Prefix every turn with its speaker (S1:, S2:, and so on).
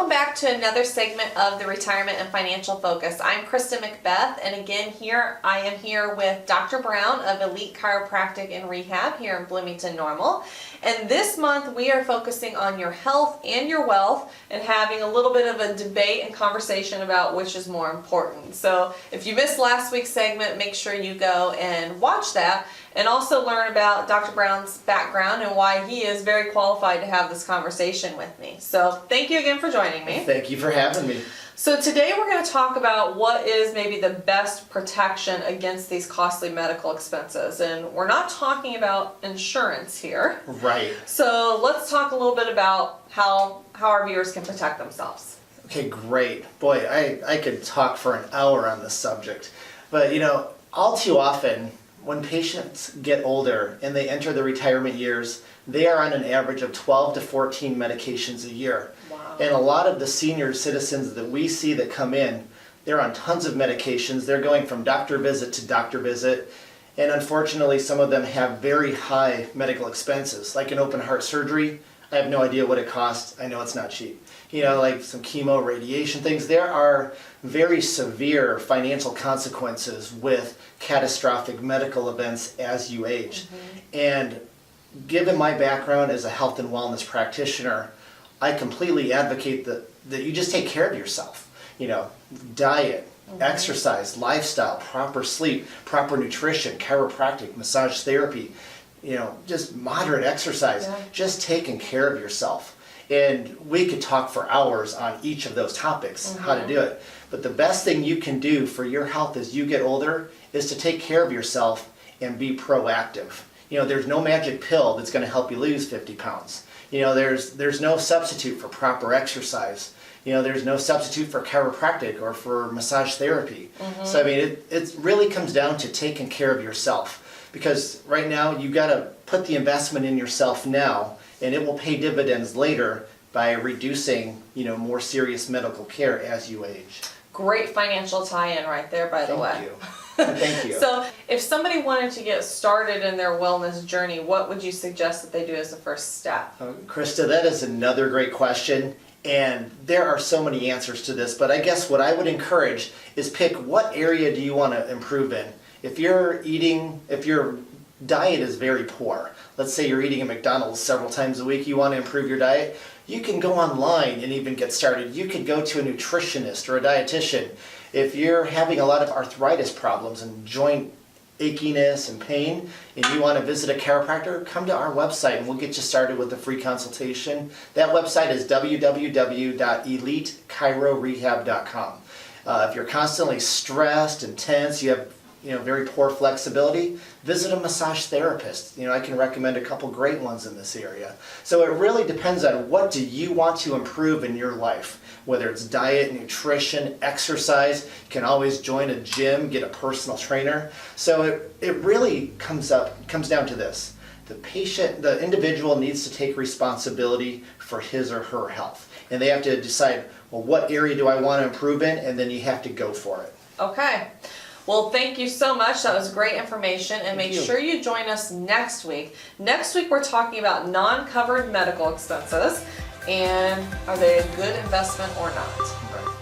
S1: welcome back to another segment of the Retirement and Financial Focus. I'm Krista McBeath, and again I am here with Dr. Brown of Elite Chiropractic and Rehab here in Bloomington Normal. And this month we are focusing on your health and your wealth and having a little bit of a debate and conversation about which is more important. So if you missed last week's segment, make sure you go and watch that and also learn about Dr. Brown's background and why he is very qualified to have this conversation with me. So thank you again for joining me.
S2: Thank you for having me.
S1: So today we're going to talk about what is maybe the best protection against these costly medical expenses. And we're not talking about insurance here.
S2: Right.
S1: So let's talk a little bit about how our viewers can protect themselves.
S2: Okay, great. Boy, I could talk for an hour on this subject. But all too often, when patients get older and they enter the retirement years, they are on an average of 12 to 14 medications a year.
S1: Wow.
S2: And a lot of the senior citizens that we see that come in, they're on tons of medications. They're going from doctor visit to doctor visit. And unfortunately, some of them have very high medical expenses, like an open heart surgery. I have no idea what it costs. I know it's not cheap. Like some chemo, radiation things. There are very severe financial consequences with catastrophic medical events as you age.
S1: Mm-hmm.
S2: And given my background as a health and wellness practitioner, I completely advocate that you just take care of yourself. Diet,
S1: Mm-hmm.
S2: exercise, lifestyle, proper sleep, proper nutrition, chiropractic, massage therapy, just moderate exercise,
S1: Yeah.
S2: just taking care of yourself. And we could talk for hours on each of those topics,
S1: Mm-hmm.
S2: how to do it. But the best thing you can do for your health as you get older is to take care of yourself and be proactive. There's no magic pill that's going to help you lose 50 pounds. There's no substitute for proper exercise. There's no substitute for chiropractic or for massage therapy.
S1: Mm-hmm.
S2: So it really comes down to taking care of yourself, because right now you got to put the investment in yourself now, and it will pay dividends later by reducing more serious medical care as you age.
S1: Great financial tie-in right there, by the way.
S2: Thank you. Thank you.
S1: So if somebody wanted to get started in their wellness journey, what would you suggest that they do as a first step?
S2: Krista, that is another great question. And there are so many answers to this, but I guess what I would encourage is pick what area do you want to improve in. If your diet is very poor, let's say you're eating at McDonald's several times a week, you want to improve your diet, you can go online and even get started. You could go to a nutritionist or a dietitian. If you're having a lot of arthritis problems and joint achiness and pain, and you want to visit a chiropractor, come to our website and we'll get you started with a free consultation. That website is www.elitechirorehab.com. If you're constantly stressed and tense, you have very poor flexibility, visit a massage therapist. I can recommend a couple great ones in this area. So it really depends on what do you want to improve in your life, whether it's diet, nutrition, exercise. You can always join a gym, get a personal trainer. So it really comes down to this. The individual needs to take responsibility for his or her health. And they have to decide, well, what area do I want to improve in? And then you have to go for it.
S1: Okay. Well, thank you so much. That was great information. And make
S2: Thank you.
S1: sure you join us next week. Next week, we're talking about non-covered medical expenses. And are they a good investment or not?
S2: Right.